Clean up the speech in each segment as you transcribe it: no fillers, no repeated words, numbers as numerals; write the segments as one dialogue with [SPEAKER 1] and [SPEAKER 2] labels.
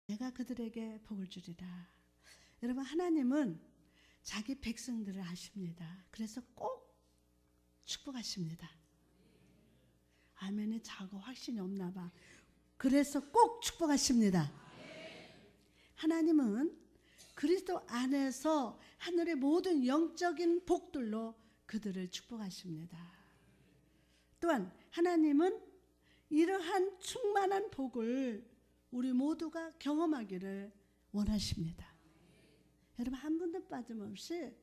[SPEAKER 1] 내가 그들에게 복을 주리라. 여러분, 하나님은 자기 백성들을 아십니다. 그래서 꼭 축복하십니다. 아멘에 자고 확신이 없나 봐. 그래서 꼭 축복하십니다. 하나님은 그리스도 안에서 하늘의 모든 영적인 복들로 그들을 축복하십니다. 또한 하나님은 이러한 충만한 복을 우리 모두가 경험하기를 원하십니다. 여러분, 한 분도 빠짐없이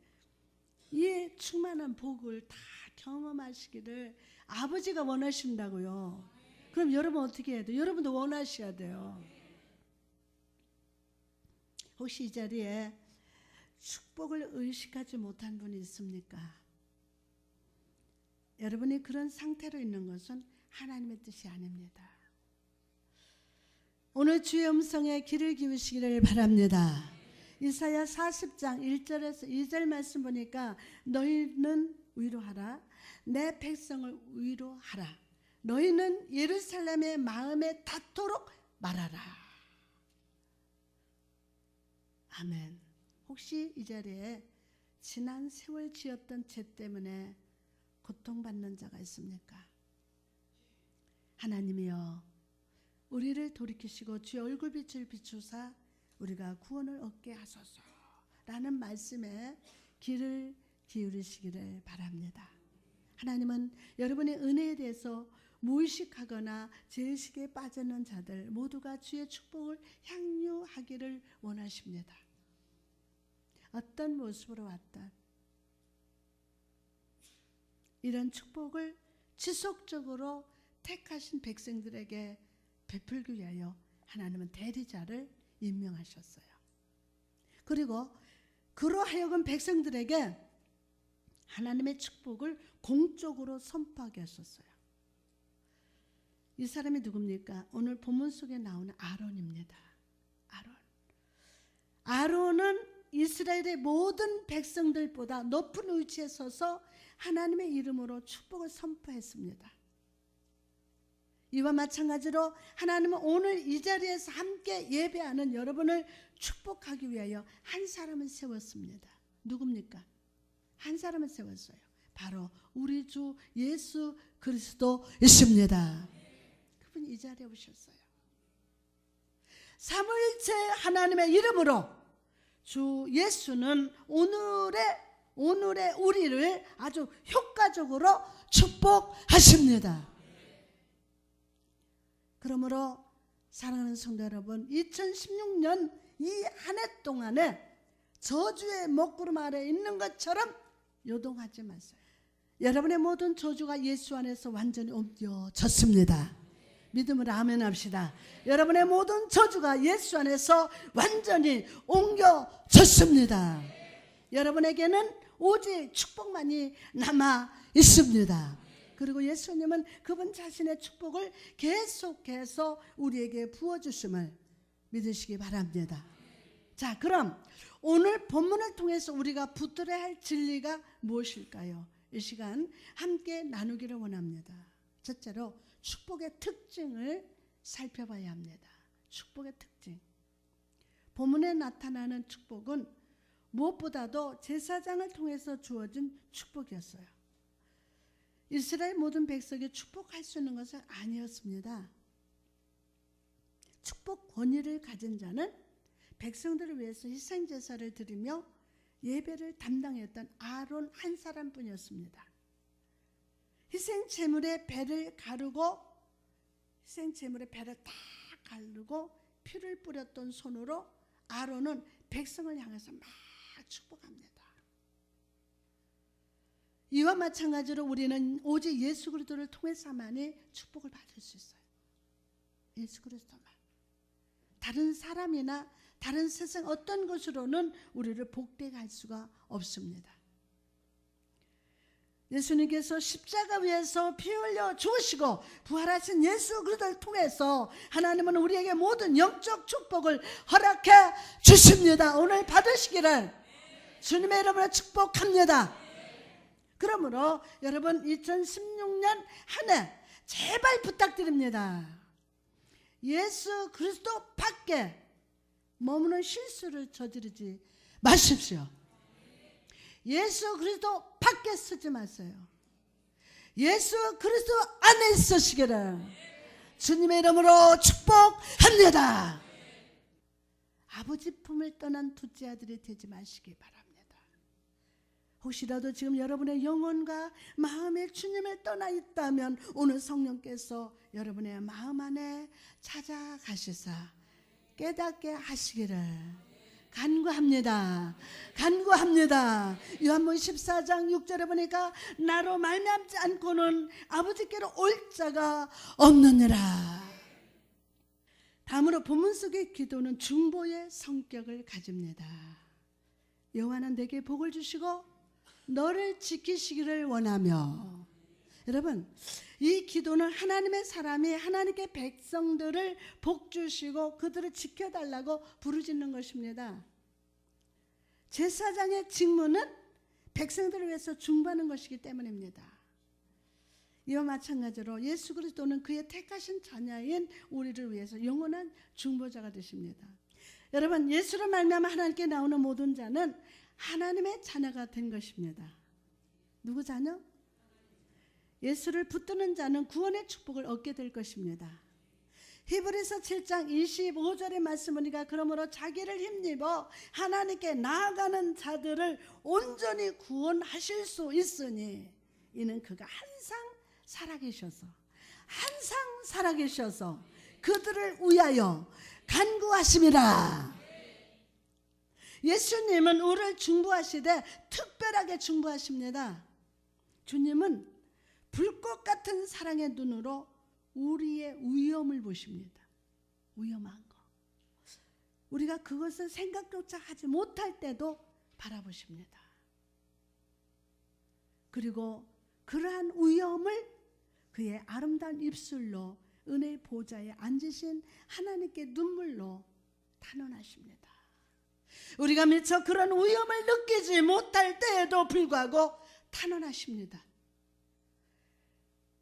[SPEAKER 1] 이 충만한 복을 다 경험하시기를 아버지가 원하신다고요. 그럼 여러분 어떻게 해야 돼요? 여러분도 원하셔야 돼요. 혹시 이 자리에 축복을 의식하지 못한 분이 있습니까? 여러분이 그런 상태로 있는 것은 하나님의 뜻이 아닙니다. 오늘 주의 음성에 귀를 기울이시기를 바랍니다. 이사야 40장 1절에서 2절 말씀 보니까 너희는 위로하라. 내 백성을 위로하라. 너희는 예루살렘의 마음에 닿도록 말하라. 아멘. 혹시 이 자리에 지난 세월 지었던 죄 때문에 고통받는 자가 있습니까? 하나님이여, 우리를 돌이키시고 주의 얼굴빛을 비추사 우리가 구원을 얻게 하소서 라는 말씀에 귀를 기울이시기를 바랍니다. 하나님은 여러분의 은혜에 대해서 무의식하거나 죄의식에 빠지는 자들 모두가 주의 축복을 향유하기를 원하십니다. 어떤 모습으로 왔든 이런 축복을 지속적으로 택하신 백성들에게 베풀기 위하여 하나님은 대리자를 임명하셨어요. 그리고 그로하여금 백성들에게 하나님의 축복을 공적으로 선포하게 하셨어요. 이 사람이 누굽니까? 오늘 본문 속에 나오는 아론입니다. 아론은 이스라엘의 모든 백성들보다 높은 위치에 서서 하나님의 이름으로 축복을 선포했습니다. 이와 마찬가지로 하나님은 오늘 이 자리에서 함께 예배하는 여러분을 축복하기 위하여 한 사람을 세웠습니다. 누굽니까? 한 사람을 세웠어요. 바로 우리 주 예수 그리스도이십니다. 그분이 이 자리에 오셨어요. 삼위일체 하나님의 이름으로 주 예수는 오늘의 우리를 아주 효과적으로 축복하십니다. 그러므로 사랑하는 성도 여러분, 2016년 이 한 해 동안에 저주의 먹구름 아래 있는 것처럼 요동하지 마세요. 여러분의 모든 저주가 예수 안에서 완전히 옮겨졌습니다. 믿음으로 아멘 합시다. 여러분의 모든 저주가 예수 안에서 완전히 옮겨졌습니다. 여러분에게는 오직 축복만이 남아 있습니다. 그리고 예수님은 그분 자신의 축복을 계속해서 우리에게 부어주심을 믿으시기 바랍니다. 자, 그럼 오늘 본문을 통해서 우리가 붙들어야 할 진리가 무엇일까요? 이 시간 함께 나누기를 원합니다. 첫째로 축복의 특징을 살펴봐야 합니다. 축복의 특징. 본문에 나타나는 축복은 무엇보다도 제사장을 통해서 주어진 축복이었어요. 이스라엘 모든 백성이 축복할 수 있는 것은 아니었습니다. 축복 권위를 가진 자는 백성들을 위해서 희생제사를 드리며 예배를 담당했던 아론 한 사람뿐이었습니다. 희생제물의 배를 가르고 피를 뿌렸던 손으로 아론은 백성을 향해서 막 축복합니다. 이와 마찬가지로 우리는 오직 예수 그리스도를 통해서만이 축복을 받을 수 있어요. 예수 그리스도만. 다른 사람이나 다른 세상 어떤 것으로는 우리를 복되게 할 수가 없습니다. 예수님께서 십자가 위에서 피 흘려 죽으시고 부활하신 예수 그리스도를 통해서 하나님은 우리에게 모든 영적 축복을 허락해 주십니다. 오늘 받으시기를 주님의 이름으로 축복합니다. 그러므로 여러분 2016년 한 해 제발 부탁드립니다. 예수 그리스도 밖에 머무는 실수를 저지르지 마십시오. 예수 그리스도 밖에 쓰지 마세요. 예수 그리스도 안에 있으시기를 주님의 이름으로 축복합니다. 아버지 품을 떠난 둘째 아들이 되지 마시기 바랍니다. 혹시라도 지금 여러분의 영혼과 마음에 주님을 떠나 있다면 오늘 성령께서 여러분의 마음 안에 찾아가시사 깨닫게 하시기를 간구합니다. 간구합니다. 요한복음 14장 6절에 보니까 나로 말미암지 않고는 아버지께로 올 자가 없느니라. 다음으로 본문 속의 기도는 중보의 성격을 가집니다. 여호와는 내게 복을 주시고 너를 지키시기를 원하며. 여러분, 이 기도는 하나님의 사람이 하나님께 백성들을 복 주시고 그들을 지켜달라고 부르짖는 것입니다. 제사장의 직무는 백성들을 위해서 중보하는 것이기 때문입니다. 이와 마찬가지로 예수 그리스도는 그의 택하신 자녀인 우리를 위해서 영원한 중보자가 되십니다. 여러분, 예수를 말미암아 하나님께 나오는 모든 자는 하나님의 자녀가 된 것입니다. 누구 자녀? 예수를 붙드는 자는 구원의 축복을 얻게 될 것입니다. 히브리서 7장 25절의 말씀이니까 그러므로 자기를 힘입어 하나님께 나아가는 자들을 온전히 구원하실 수 있으니 이는 그가 항상 살아계셔서 그들을 위하여 간구하심이라. 예수님은 우리를 중보하시되 특별하게 중보하십니다. 주님은 불꽃 같은 사랑의 눈으로 우리의 위험을 보십니다. 위험한 거. 우리가 그것을 생각조차 하지 못할 때도 바라보십니다. 그리고 그러한 위험을 그의 아름다운 입술로 은혜의 보좌에 앉으신 하나님께 눈물로 탄원하십니다. 우리가 미처 그런 위험을 느끼지 못할 때에도 불구하고 탄원하십니다.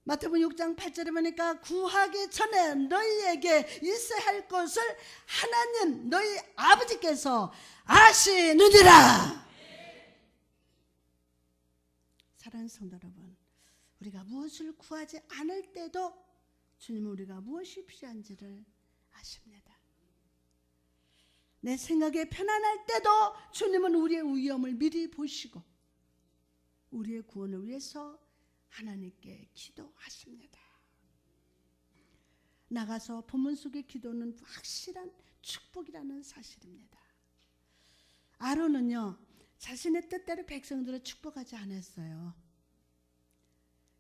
[SPEAKER 1] 마태복음 6장 8절에 보니까 구하기 전에 너희에게 있어야 할 것을 하나님 너희 아버지께서 아시느니라. 사랑하는 성도 여러분, 우리가 무엇을 구하지 않을 때도 주님은 우리가 무엇이 필요한지를 아십니다. 내 생각에 편안할 때도 주님은 우리의 위험을 미리 보시고 우리의 구원을 위해서 하나님께 기도하십니다. 나가서 본문 속의 기도는 확실한 축복이라는 사실입니다. 아론은요, 자신의 뜻대로 백성들을 축복하지 않았어요.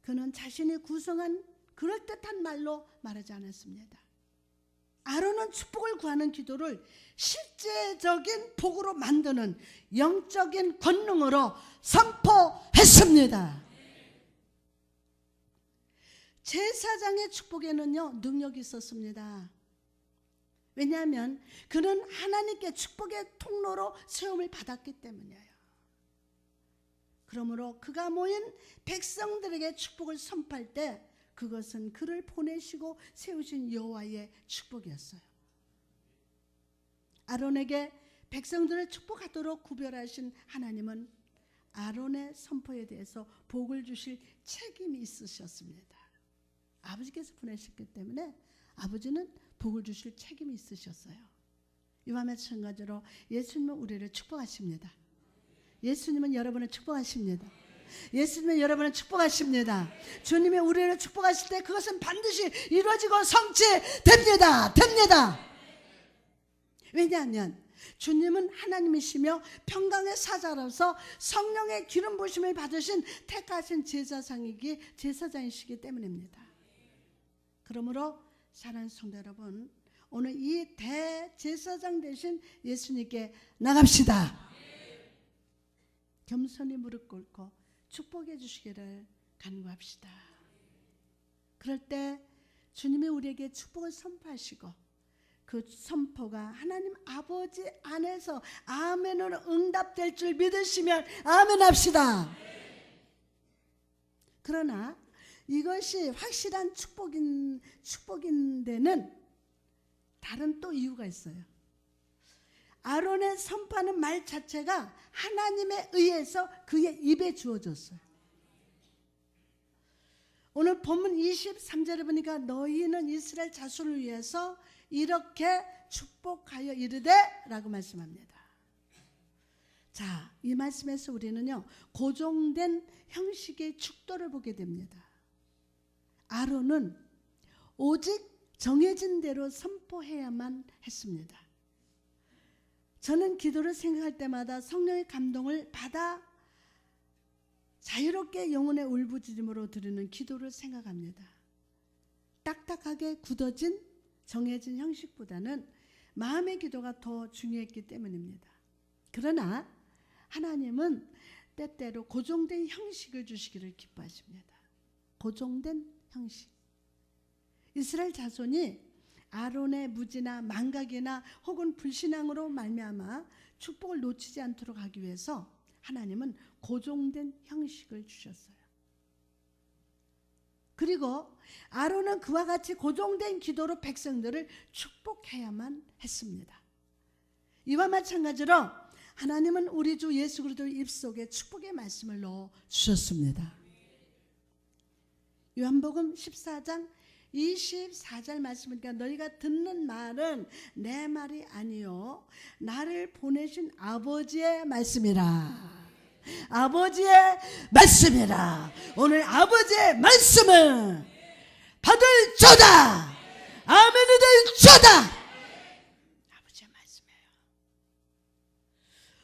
[SPEAKER 1] 그는 자신이 구성한 그럴듯한 말로 말하지 않았습니다. 아론은 축복을 구하는 기도를 실제적인 복으로 만드는 영적인 권능으로 선포했습니다. 제사장의 축복에는요, 능력이 있었습니다. 왜냐하면 그는 하나님께 축복의 통로로 세움을 받았기 때문이에요. 그러므로 그가 모인 백성들에게 축복을 선포할 때 그것은 그를 보내시고 세우신 여호와의 축복이었어요. 아론에게 백성들을 축복하도록 구별하신 하나님은 아론의 선포에 대해서 복을 주실 책임이 있으셨습니다. 아버지께서 보내셨기 때문에 아버지는 복을 주실 책임이 있으셨어요. 이와 마찬가지로 예수님은 우리를 축복하십니다. 예수님은 여러분을 축복하십니다. 예수님은 여러분을 축복하십니다. 주님이 우리를 축복하실 때 그것은 반드시 이루어지고 성취됩니다. 왜냐하면 주님은 하나님이시며 평강의 사자로서 성령의 기름 부심을 받으신 택하신 제사장이시기 때문입니다. 그러므로 사랑하는 성도 여러분, 오늘 이 대제사장 되신 예수님께 나갑시다. 겸손히 무릎 꿇고 축복해 주시기를 간구합시다. 그럴 때 주님이 우리에게 축복을 선포하시고 그 선포가 하나님 아버지 안에서 아멘으로 응답될 줄 믿으시면 아멘 합시다. 그러나 이것이 확실한 축복인 데는 다른 또 이유가 있어요. 아론의 선포하는 말 자체가 하나님에 의해서 그의 입에 주어졌어요. 오늘 본문 23절에 보니까 너희는 이스라엘 자손을 위해서 이렇게 축복하여 이르되 라고 말씀합니다. 자, 이 말씀에서 우리는요, 고정된 형식의 축도를 보게 됩니다. 아론은 오직 정해진 대로 선포해야만 했습니다. 저는 기도를 생각할 때마다 성령의 감동을 받아 자유롭게 영혼의 울부짖음으로 드리는 기도를 생각합니다. 딱딱하게 굳어진 정해진 형식보다는 마음의 기도가 더 중요했기 때문입니다. 그러나 하나님은 때때로 고정된 형식을 주시기를 기뻐하십니다. 고정된 형식. 이스라엘 자손이 아론의 무지나 망각이나 혹은 불신앙으로 말미암아 축복을 놓치지 않도록 하기 위해서 하나님은 고정된 형식을 주셨어요. 그리고 아론은 그와 같이 고정된 기도로 백성들을 축복해야만 했습니다. 이와 마찬가지로 하나님은 우리 주 예수 그리스도의 입속에 축복의 말씀을 넣어 주셨습니다. 요한복음 14장 24절 말씀이니까 너희가 듣는 말은 내 말이 아니요 나를 보내신 아버지의 말씀이라. 아버지의 말씀이라. 오늘 아버지의 말씀을 받을 자다. 아멘을 될 자다. 아버지의 말씀이에요.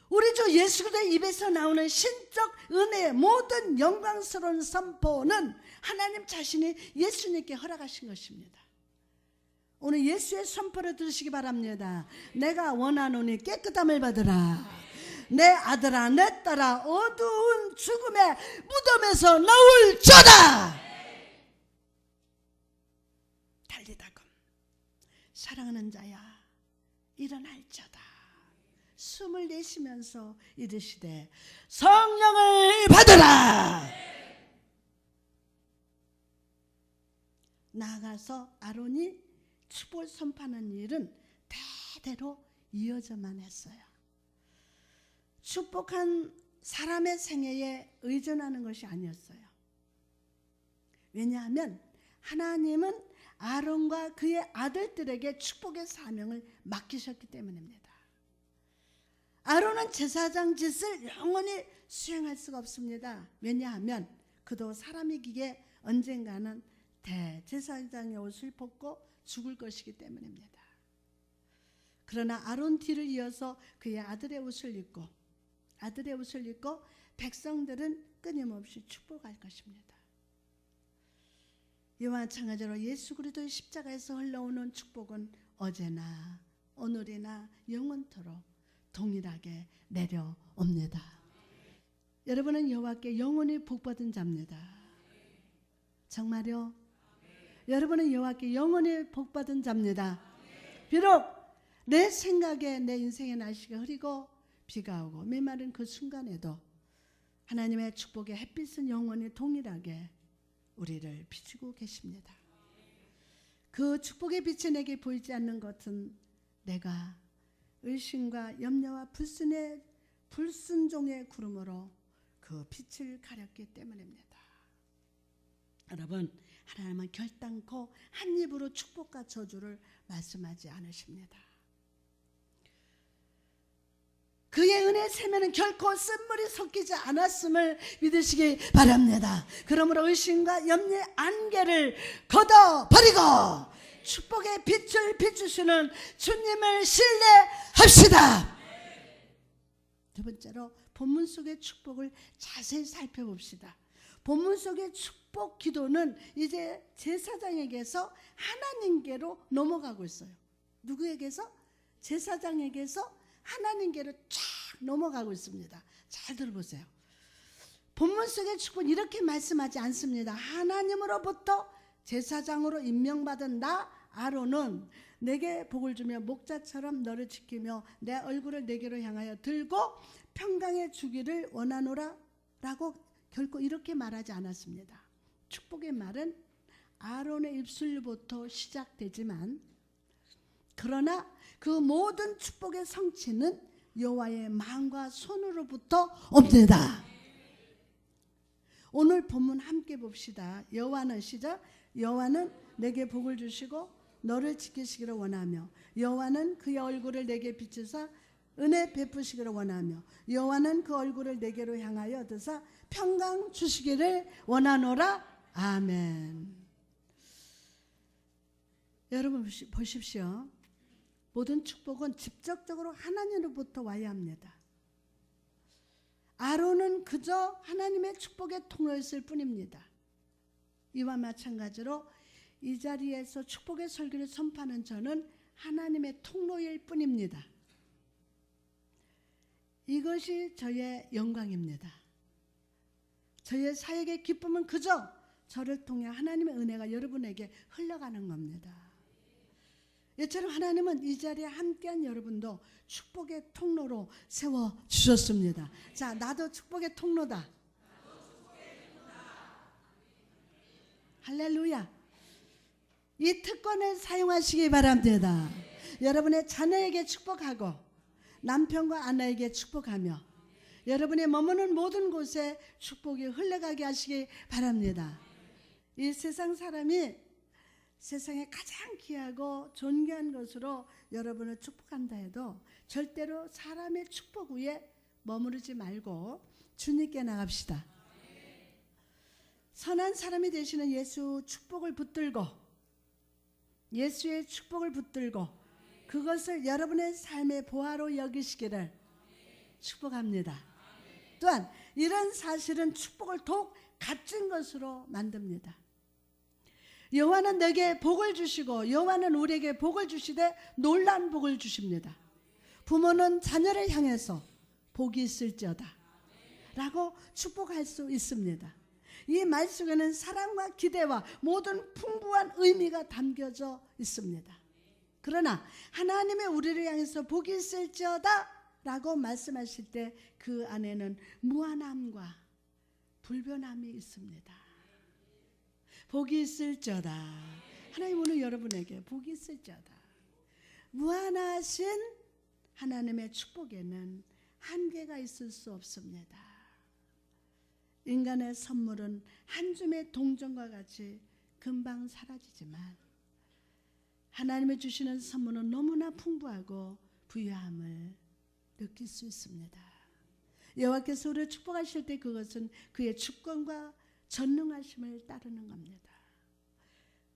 [SPEAKER 1] 우리 주 예수 그리스도의 입에서 나오는 신적 은혜의 모든 영광스러운 선포는 하나님 자신이 예수님께 허락하신 것입니다. 오늘 예수의 선포를 들으시기 바랍니다. 내가 원하노니 깨끗함을 받으라. 내 아들아 내 딸아 어두운 죽음의 무덤에서 나올 자다. 달리다금 사랑하는 자야 일어날 자다. 숨을 내쉬면서 이르시되 성령을 받으라. 나아가서 아론이 축복을 선포하는 일은 대대로 이어져만 했어요. 축복한 사람의 생애에 의존하는 것이 아니었어요. 왜냐하면 하나님은 아론과 그의 아들들에게 축복의 사명을 맡기셨기 때문입니다. 아론은 제사장 짓을 영원히 수행할 수가 없습니다. 왜냐하면 그도 사람이기에 언젠가는 대제사장의 옷을 벗고 죽을 것이기 때문입니다. 그러나 아론 뒤를 이어서 그의 아들의 옷을 입고 백성들은 끊임없이 축복할 것입니다. 이와 마찬가지로 예수 그리스도의 십자가에서 흘러오는 축복은 어제나 오늘이나 영원토록 동일하게 내려옵니다. 여러분은 여호와께 영원히 복받은 자입니다. 정말요? 여러분은 여호와께 영원히 복받은 자입니다. 비록 내 생각에 내 인생의 날씨가 흐리고 비가 오고 메마른 그 순간에도 하나님의 축복의 햇빛은 영원히 동일하게 우리를 비추고 계십니다. 그 축복의 빛이 내게 보이지 않는 것은 내가 의심과 염려와 불순종의 구름으로 그 빛을 가렸기 때문입니다. 여러분, 하나님은 결단코 한 입으로 축복과 저주를 말씀하지 않으십니다. 그의 은혜의 세면은 결코 쓴물이 섞이지 않았음을 믿으시기 바랍니다. 그러므로 의심과 염려의 안개를 걷어버리고 축복의 빛을 비추시는 주님을 신뢰합시다. 두 번째로 본문 속의 축복을 자세히 살펴봅시다. 본문 속의 축복 기도는 이제 제사장에게서 하나님께로 넘어가고 있어요. 누구에게서? 제사장에게서 하나님께로 쫙 넘어가고 있습니다. 잘 들어보세요. 본문 속의 축복은 이렇게 말씀하지 않습니다. 하나님으로부터 제사장으로 임명받은 나 아론은 내게 복을 주며 목자처럼 너를 지키며 내 얼굴을 내게로 향하여 들고 평강에 주기를 원하노라 라고 결코 이렇게 말하지 않았습니다. 축복의 말은 아론의 입술부터 시작되지만 그러나 그 모든 축복의 성취는 여호와의 마음과 손으로부터 옵니다. 오늘 본문 함께 봅시다. 여호와는 시작. 여호와는 내게 복을 주시고 너를 지키시기를 원하며 여호와는 그의 얼굴을 내게 비추사 은혜 베푸시기를 원하며 여호와는 그 얼굴을 내게로 향하여 드사 평강 주시기를 원하노라. 아멘. 여러분 보십시오. 모든 축복은 직접적으로 하나님으로부터 와야 합니다. 아론은 그저 하나님의 축복의 통로였을 뿐입니다. 이와 마찬가지로 이 자리에서 축복의 설교를 선포하는 저는 하나님의 통로일 뿐입니다. 이것이 저의 영광입니다. 저의 사역의 기쁨은 그저 저를 통해 하나님의 은혜가 여러분에게 흘러가는 겁니다. 이처럼 하나님은 이 자리에 함께한 여러분도 축복의 통로로 세워주셨습니다. 자, 나도 축복의 통로다. 할렐루야. 이 특권을 사용하시기 바랍니다. 여러분의 자녀에게 축복하고 남편과 아내에게 축복하며 여러분의 머무는 모든 곳에 축복이 흘러가게 하시기 바랍니다. 이 세상 사람이 세상에 가장 귀하고 존귀한 것으로 여러분을 축복한다 해도 절대로 사람의 축복 위에 머무르지 말고 주님께 나갑시다. 선한 사람이 되시는 예수 축복을 붙들고 예수의 축복을 붙들고 그것을 여러분의 삶의 보화로 여기시기를 축복합니다. 또한 이런 사실은 축복을 더욱 값진 것으로 만듭니다. 여호와는 내게 복을 주시고 여호와는 우리에게 복을 주시되 놀란 복을 주십니다. 부모는 자녀를 향해서 복이 있을지어다 라고 축복할 수 있습니다. 이 말 속에는 사랑과 기대와 모든 풍부한 의미가 담겨져 있습니다. 그러나 하나님의 우리를 향해서 복이 있을지어다 라고 말씀하실 때 그 안에는 무한함과 불변함이 있습니다. 복이 있을지어다. 하나님 오늘 여러분에게 복이 있을지어다. 무한하신 하나님의 축복에는 한계가 있을 수 없습니다. 인간의 선물은 한 줌의 동전과 같이 금방 사라지지만 하나님이 주시는 선물은 너무나 풍부하고 부유함을 느낄 수 있습니다. 여호와께서 우리를 축복하실 때 그것은 그의 주권과 전능하심을 따르는 겁니다.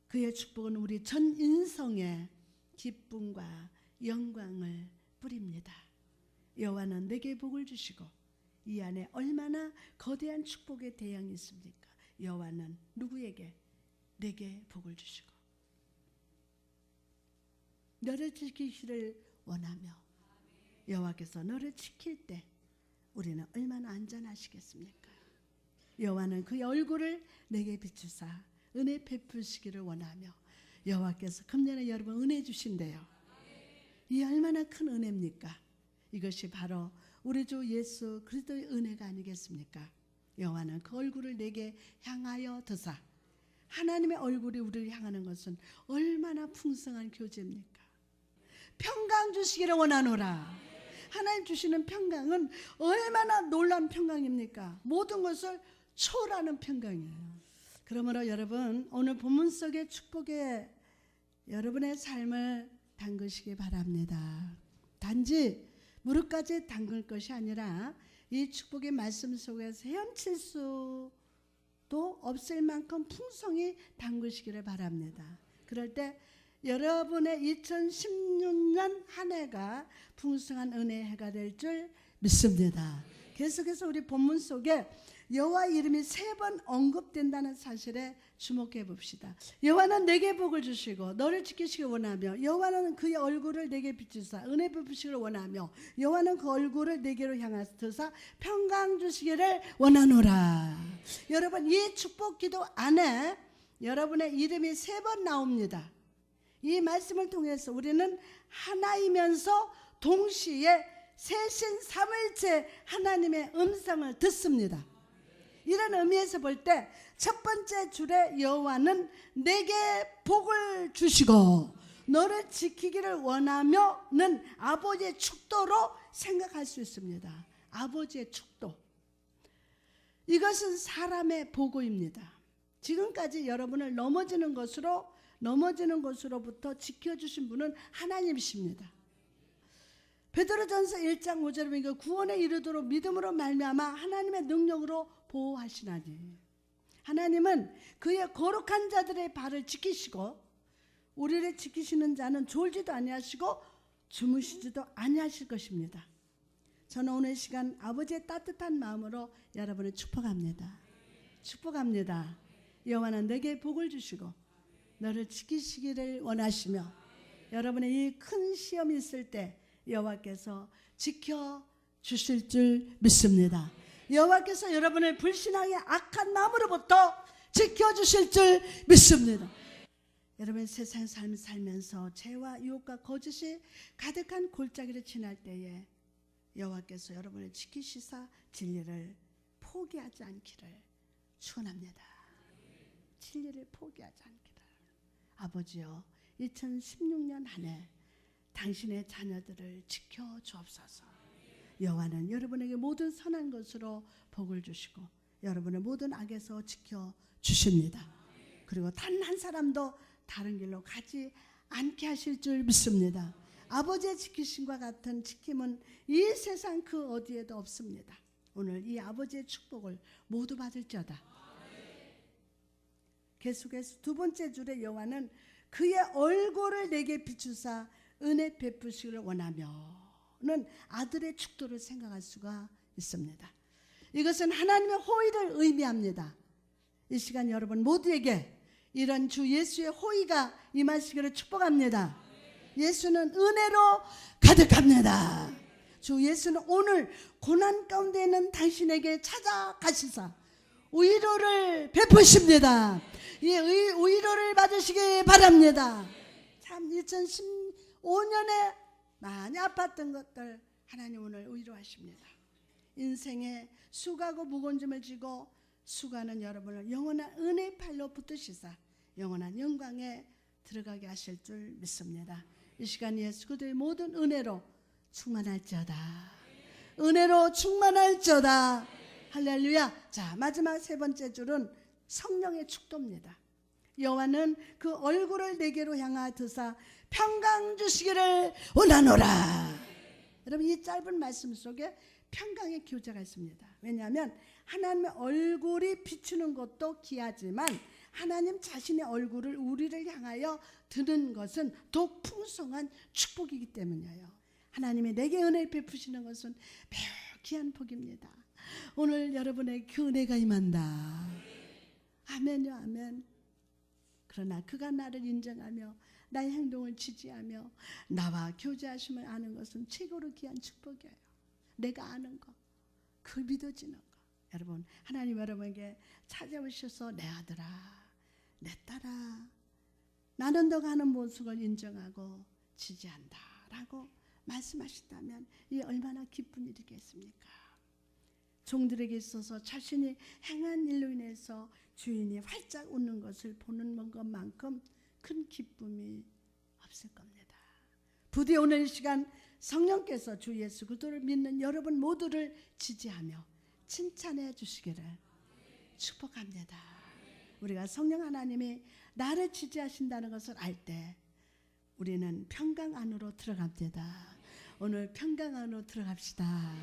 [SPEAKER 1] 그의 축복은 우리 전 인성에 기쁨과 영광을 뿌립니다. 여호와는 내게 복을 주시고 이 안에 얼마나 거대한 축복의 대양이 있습니까? 여호와는 누구에게? 내게 복을 주시고 너를 지키시를 원하며 여호와께서 너를 지킬 때 우리는 얼마나 안전하시겠습니까? 여호와는 그의 얼굴을 내게 비추사 은혜 베푸시기를 원하며 여호와께서 금년에 여러분 은혜 주신대요. 이 얼마나 큰 은혜입니까? 이것이 바로 우리 주 예수 그리스도의 은혜가 아니겠습니까? 여호와는 그 얼굴을 내게 향하여 드사. 하나님의 얼굴이 우리를 향하는 것은 얼마나 풍성한 교제입니까? 평강 주시기를 원하노라. 하나님 주시는 평강은 얼마나 놀라운 평강입니까? 모든 것을 초월하는 평강이에요. 그러므로 여러분 오늘 본문 속의 축복에 여러분의 삶을 담그시기 바랍니다. 단지 무릎까지 담글 것이 아니라 이 축복의 말씀 속에서 헤엄칠 수도 없을 만큼 풍성히 담그시기를 바랍니다. 그럴 때 여러분의 2016년 한 해가 풍성한 은혜의 해가 될 줄 믿습니다. 계속해서 우리 본문 속에 여호와 이름이 3번 언급된다는 사실에 주목해 봅시다. 여호와는 내게 복을 주시고 너를 지키시길 원하며 여호와는 그의 얼굴을 내게 비추사 은혜 베푸시기를 원하며 여호와는 그 얼굴을 내게로 향하셔서 평강 주시기를 원하노라. 여러분 이 축복 기도 안에 여러분의 이름이 3번 나옵니다. 이 말씀을 통해서 우리는 하나이면서 동시에 세신 삼일체 하나님의 음성을 듣습니다. 이런 의미에서 볼 때 첫 번째 줄에 여호와는 내게 복을 주시고 너를 지키기를 원하며는 아버지의 축도로 생각할 수 있습니다. 아버지의 축도. 이것은 사람의 보고입니다. 지금까지 여러분을 넘어지는 것으로부터 지켜주신 분은 하나님이십니다. 베드로전서 1장 5절에 보니까 구원에 이르도록 믿음으로 말미암아 하나님의 능력으로 보호하시나니. 하나님은 그의 거룩한 자들의 발을 지키시고 우리를 지키시는 자는 졸지도 아니하시고 주무시지도 아니하실 것입니다. 저는 오늘 시간 아버지의 따뜻한 마음으로 여러분을 축복합니다. 축복합니다. 여호와는 내게 복을 주시고 너를 지키시기를 원하시며 여러분의 이 큰 시험이 있을 때 여호와께서 지켜주실 줄 믿습니다. 여호와께서 여러분을 불신앙의 악한 마음으로부터 지켜주실 줄 믿습니다. 여러분 세상 삶을 살면서 죄와 유혹과 거짓이 가득한 골짜기를 지날 때에 여호와께서 여러분을 지키시사 진리를 포기하지 않기를 축원합니다. 진리를 포기하지 않기를. 아버지여 2016년 한 해 당신의 자녀들을 지켜주옵소서. 여호와는 여러분에게 모든 선한 것으로 복을 주시고 여러분의 모든 악에서 지켜주십니다. 그리고 단 한 사람도 다른 길로 가지 않게 하실 줄 믿습니다. 아버지의 지키심과 같은 지킴은 이 세상 그 어디에도 없습니다. 오늘 이 아버지의 축복을 모두 받을지어다. 계속해서 두 번째 줄에 여호와는 그의 얼굴을 내게 비추사 은혜 베푸시기를 원하며는 아들의 축도를 생각할 수가 있습니다. 이것은 하나님의 호의를 의미합니다. 이 시간 여러분 모두에게 이런 주 예수의 호의가 임하시기를 축복합니다. 예수는 은혜로 가득합니다. 주 예수는 오늘 고난 가운데 있는 당신에게 찾아가시사 위로를 베푸십니다. 이 위로를 받으시기 바랍니다. 참 2015년에 많이 아팠던 것들 하나님 오늘 위로하십니다. 인생에 수고하고 무거운 짐을 지고 수고하는 여러분을 영원한 은혜의 팔로 붙드시사 영원한 영광에 들어가게 하실 줄 믿습니다. 이 시간 예수 그리스도의 모든 은혜로 충만할지어다. 은혜로 충만할지어다. 할렐루야. 자, 마지막 세 번째 줄은 성령의 축도입니다. 여호와는 그 얼굴을 내게로 향하드사 평강 주시기를 원하노라. 여러분 이 짧은 말씀 속에 평강의 교제가 있습니다. 왜냐하면 하나님의 얼굴이 비추는 것도 귀하지만 하나님 자신의 얼굴을 우리를 향하여 드는 것은 더욱 풍성한 축복이기 때문이에요. 하나님이 내게 은혜를 베푸시는 것은 매우 귀한 복입니다. 오늘 여러분의 그 은혜가 임한다. 아멘요 아멘. 그러나 그가 나를 인정하며 나의 행동을 지지하며 나와 교제하심을 아는 것은 최고로 귀한 축복이에요. 내가 아는 것, 그 믿어지는 것. 여러분 하나님 여러분에게 찾아오셔서 내 아들아 내 딸아 나는 너가 하는 모습을 인정하고 지지한다 라고 말씀하신다면 이 얼마나 기쁜 일이겠습니까? 종들에게 있어서 자신이 행한 일로 인해서 주인이 활짝 웃는 것을 보는 것만큼 큰 기쁨이 없을 겁니다. 부디 오늘 이 시간 성령께서 주 예수 그리스도를 믿는 여러분 모두를 지지하며 칭찬해 주시기를 축복합니다. 우리가 성령 하나님이 나를 지지하신다는 것을 알 때 우리는 평강 안으로 들어갑니다. 오늘 평강 안으로 들어갑시다.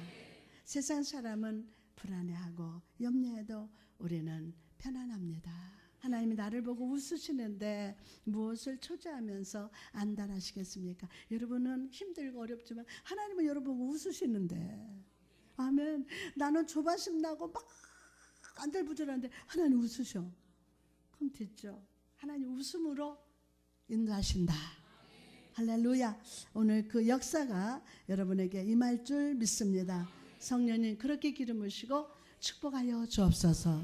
[SPEAKER 1] 세상 사람은 불안해하고 염려해도 우리는 편안합니다. 하나님이 나를 보고 웃으시는데 무엇을 초조하면서 안달하시겠습니까? 여러분은 힘들고 어렵지만 하나님은 여러분 보고 웃으시는데 아멘. 나는 조바심 나고 막 안달부절한데 하나님 웃으셔. 그럼 됐죠. 하나님 웃음으로 인도하신다. 할렐루야. 오늘 그 역사가 여러분에게 임할 줄 믿습니다. 성령님 그렇게 기름 부으시고 축복하여 주옵소서.